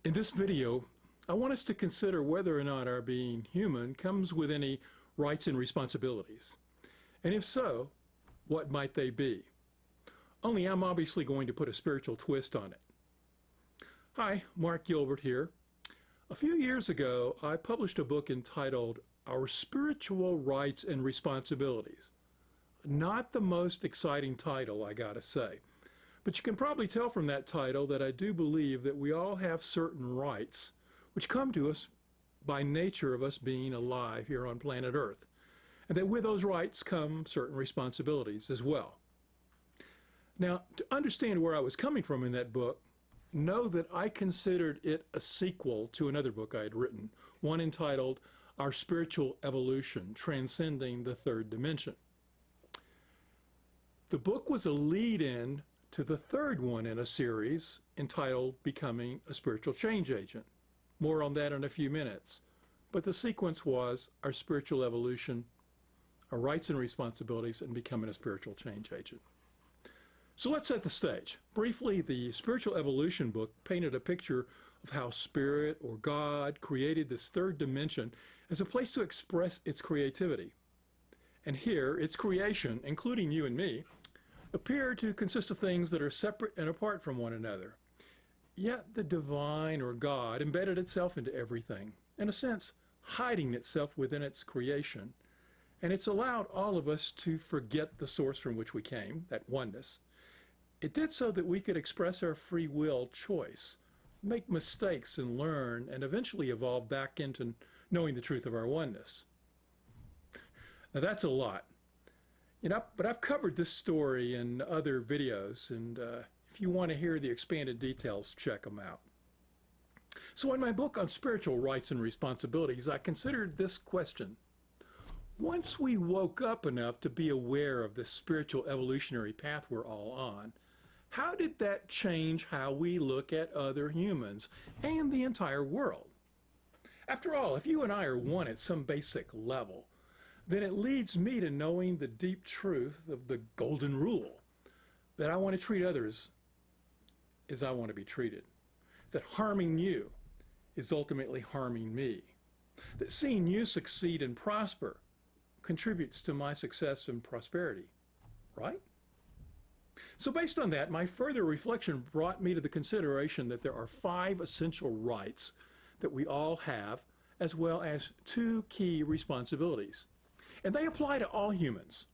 In this video, I want us to consider whether or not our being human comes with any rights and responsibilities. And if so, what might they be? Only I'm obviously going to put a spiritual twist on it. Hi, Mark Gilbert here. A few years ago, I published a book entitled Our Spiritual Rights and Responsibilities. Not the most exciting title, I gotta say. But you can probably tell from that title that I do believe that we all have certain rights which come to us by nature of us being alive here on planet Earth, and that with those rights come certain responsibilities as well. Now, to understand where I was coming from in that book, know that I considered it a sequel to another book I had written, one entitled Our Spiritual Evolution, Transcending the Third Dimension. The book was a lead-in to the third one in a series entitled Becoming a Spiritual Change Agent. More on that in a few minutes. But the sequence was Our Spiritual Evolution, Our Rights and Responsibilities, and Becoming a Spiritual Change Agent. So let's set the stage. Briefly, the Spiritual Evolution book painted a picture of how Spirit or God created this third dimension as a place to express its creativity. And here, its creation, including you and me, appear to consist of things that are separate and apart from one another. Yet the divine or God embedded itself into everything, in a sense, hiding itself within its creation. And it's allowed all of us to forget the source from which we came, that oneness. It did so that we could express our free will choice, make mistakes and learn, and eventually evolve back into knowing the truth of our oneness. Now that's a lot. But I've covered this story in other videos, and if you want to hear the expanded details, check them out. So in my book on spiritual rights and responsibilities, I considered this question. Once we woke up enough to be aware of this spiritual evolutionary path we're all on, how did that change how we look at other humans and the entire world? After all, if you and I are one at some basic level, then it leads me to knowing the deep truth of the golden rule, that I want to treat others as I want to be treated, that harming you is ultimately harming me, that seeing you succeed and prosper contributes to my success and prosperity, right? So based on that, my further reflection brought me to the consideration that there are 5 essential rights that we all have, as well as 2 key responsibilities. And they apply to all humans,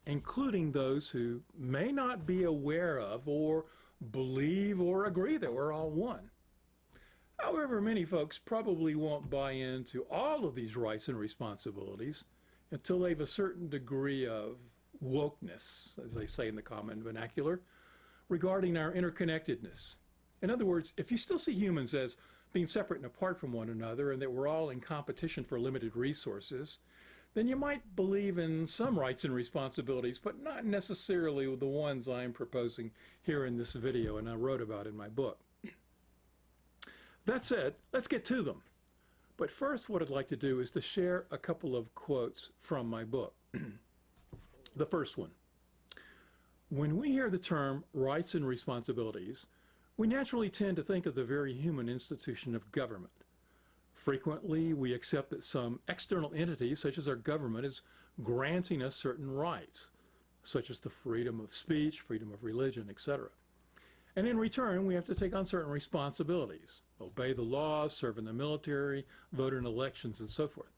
including those who may not be aware of or believe or agree that we're all one. However, many folks probably won't buy into all of these rights and responsibilities until they have a certain degree of wokeness, as they say in the common vernacular, regarding our interconnectedness. In other words, if you still see humans as being separate and apart from one another and that we're all in competition for limited resources, then you might believe in some rights and responsibilities, but not necessarily the ones I'm proposing here in this video and I wrote about in my book. That said, let's get to them. But first, what I'd like to do is to share a couple of quotes from my book. The first one. When we hear the term rights and responsibilities, we naturally tend to think of the very human institution of government. Frequently, we accept that some external entity, such as our government, is granting us certain rights, such as the freedom of speech, freedom of religion, etc. And in return, we have to take on certain responsibilities, obey the laws, serve in the military, vote in elections, and so forth.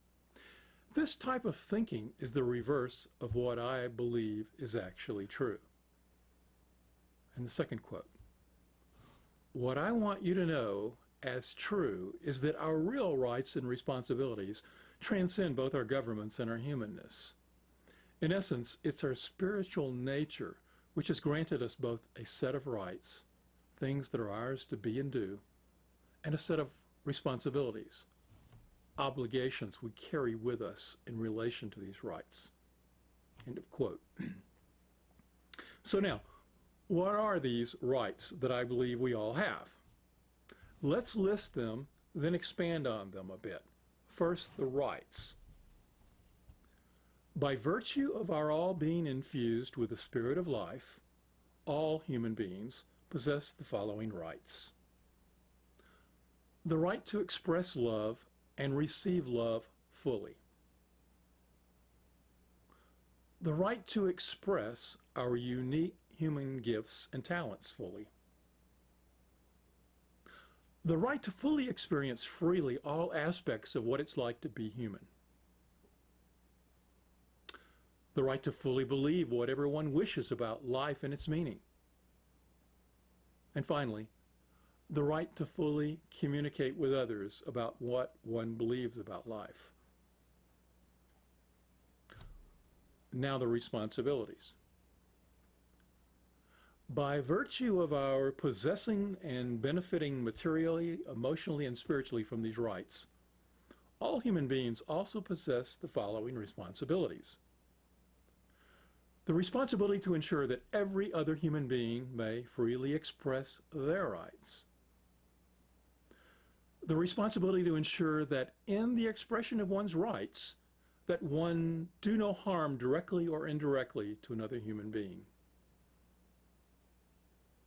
This type of thinking is the reverse of what I believe is actually true. And the second quote. What I want you to know as true is that our real rights and responsibilities transcend both our governments and our humanness. In essence, it's our spiritual nature which has granted us both a set of rights, things that are ours to be and do, and a set of responsibilities, obligations we carry with us in relation to these rights. End of quote. So now, what are these rights that I believe we all have? Let's list them, then expand on them a bit. First, the rights. By virtue of our all being infused with the spirit of life, all human beings possess the following rights. the right to express love and receive love fully. The right to express our unique human gifts and talents fully. The right to fully experience freely all aspects of what it's like to be human. The right to fully believe what everyone wishes about life and its meaning. And finally, the right to fully communicate with others about what one believes about life. Now the responsibilities. By virtue of our possessing and benefiting materially, emotionally, and spiritually from these rights, all human beings also possess the following responsibilities. The responsibility to ensure that every other human being may freely express their rights. The responsibility to ensure that in the expression of one's rights, that one do no harm directly or indirectly to another human being.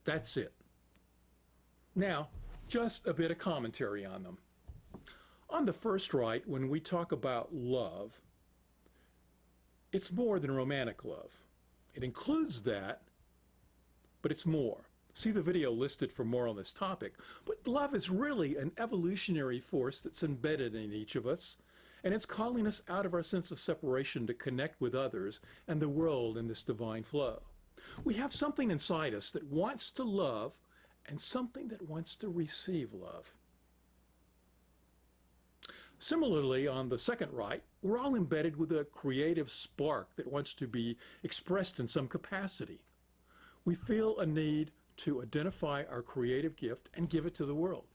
That's it. Now, just a bit of commentary on them. On the first right, when we talk about love, it's more than romantic love. It includes that, but it's more. See the video listed for more on this topic. But love is really an evolutionary force that's embedded in each of us, and it's calling us out of our sense of separation to connect with others and the world in this divine flow. We have something inside us that wants to love and something that wants to receive love. Similarly, on the second right, we're all embedded with a creative spark that wants to be expressed in some capacity. We feel a need to identify our creative gift and give it to the world.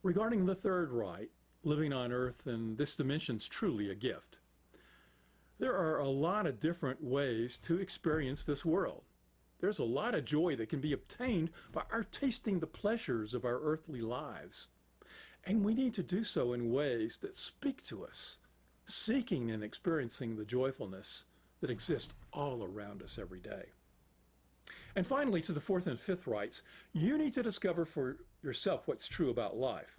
Regarding the third right, living on Earth in this dimension is truly a gift. There are a lot of different ways to experience this world. There's a lot of joy that can be obtained by our tasting the pleasures of our earthly lives. And we need to do so in ways that speak to us, seeking and experiencing the joyfulness that exists all around us every day. And finally, to the fourth and fifth rights, you need to discover for yourself what's true about life.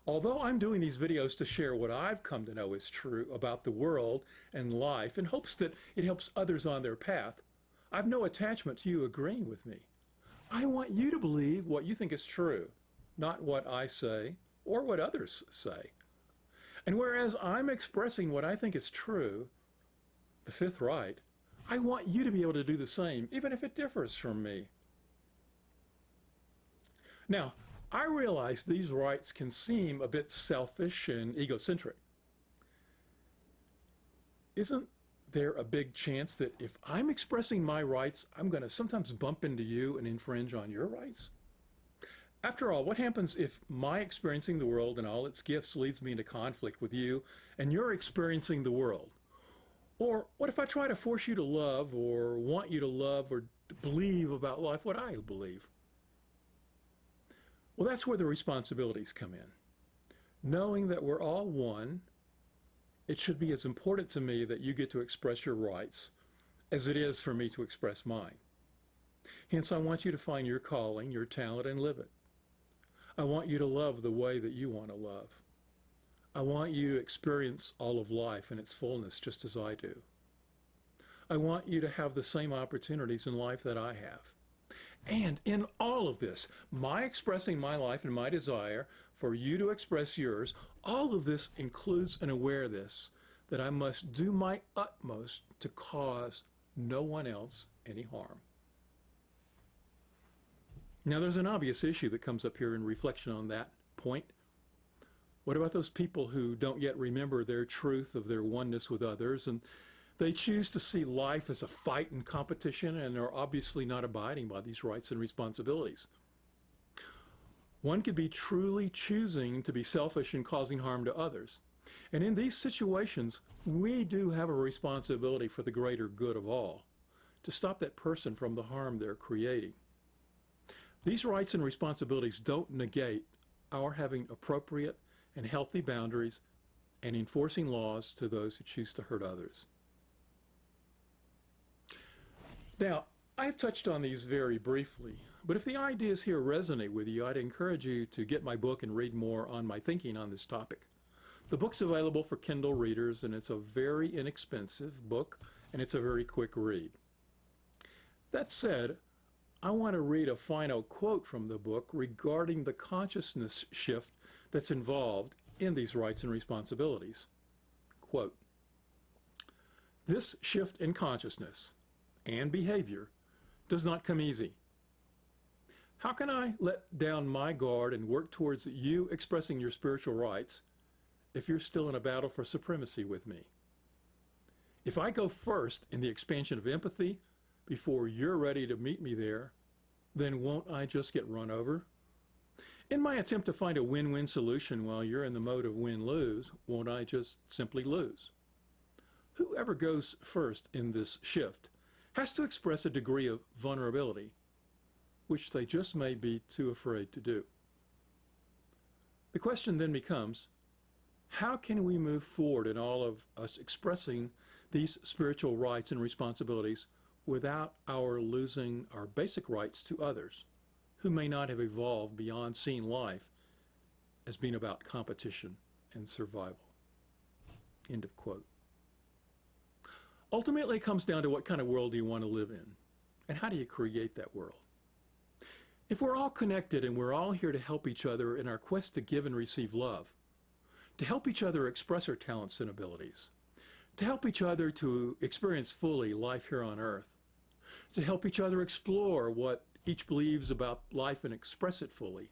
Although I'm doing these videos to share what I've come to know is true about the world and life in hopes that it helps others on their path, I've no attachment to you agreeing with me. I want you to believe what you think is true, not what I say or what others say. And whereas I'm expressing what I think is true, the fifth right, I want you to be able to do the same, even if it differs from me. Now, I realize these rights can seem a bit selfish and egocentric. Isn't there a big chance that if I'm expressing my rights, I'm going to sometimes bump into you and infringe on your rights? After all, what happens if my experiencing the world and all its gifts leads me into conflict with you and you're experiencing the world? Or what if I try to force you to love or want you to love or to believe about life what I believe? Well, that's where the responsibilities come in. Knowing that we're all one, it should be as important to me that you get to express your rights as it is for me to express mine. Hence, I want you to find your calling, your talent, and live it. I want you to love the way that you want to love. I want you to experience all of life in its fullness just as I do. I want you to have the same opportunities in life that I have. And in all of this, my expressing my life and my desire for you to express yours, all of this includes an awareness that I must do my utmost to cause no one else any harm. Now, there's an obvious issue that comes up here in reflection on that point. What about those people who don't yet remember their truth of their oneness with others, and they choose to see life as a fight and competition and are obviously not abiding by these rights and responsibilities? One could be truly choosing to be selfish and causing harm to others. And in these situations, we do have a responsibility for the greater good of all, to stop that person from the harm they're creating. These rights and responsibilities don't negate our having appropriate and healthy boundaries and enforcing laws to those who choose to hurt others. Now, I've touched on these very briefly, But if the ideas here resonate with you, I'd encourage you to get my book and read more on my thinking on this topic. The book's available for Kindle readers, and it's a very inexpensive book, and it's a very quick read. That said, I want to read a final quote from the book regarding the consciousness shift that's involved in these rights and responsibilities. Quote, "This shift in consciousness and behavior does not come easy. How can I let down my guard and work towards you expressing your spiritual rights if you're still in a battle for supremacy with me? If I go first in the expansion of empathy before you're ready to meet me there, then won't I just get run over? In my attempt to find a win-win solution while you're in the mode of win-lose, won't I just simply lose? Whoever goes first in this shift has to express a degree of vulnerability, which they just may be too afraid to do. The question then becomes, how can we move forward in all of us expressing these spiritual rights and responsibilities without our losing our basic rights to others who may not have evolved beyond seeing life as being about competition and survival?" End of quote. Ultimately, it comes down to what kind of world do you want to live in, and how do you create that world? If we're all connected and we're all here to help each other in our quest to give and receive love, to help each other express our talents and abilities, to help each other to experience fully life here on earth, to help each other explore what each believes about life and express it fully,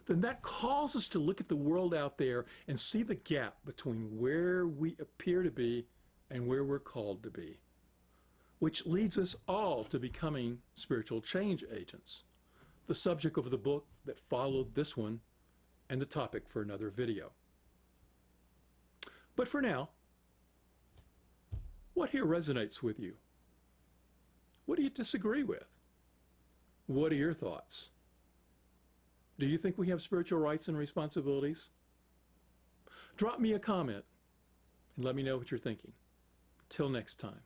then that calls us to look at the world out there and see the gap between where we appear to be and where we're called to be, which leads us all to becoming spiritual change agents, the subject of the book that followed this one and the topic for another video. But for now, what here resonates with you? What do you disagree with? What are your thoughts? Do you think we have spiritual rights and responsibilities? Drop me a comment and let me know what you're thinking. Till next time.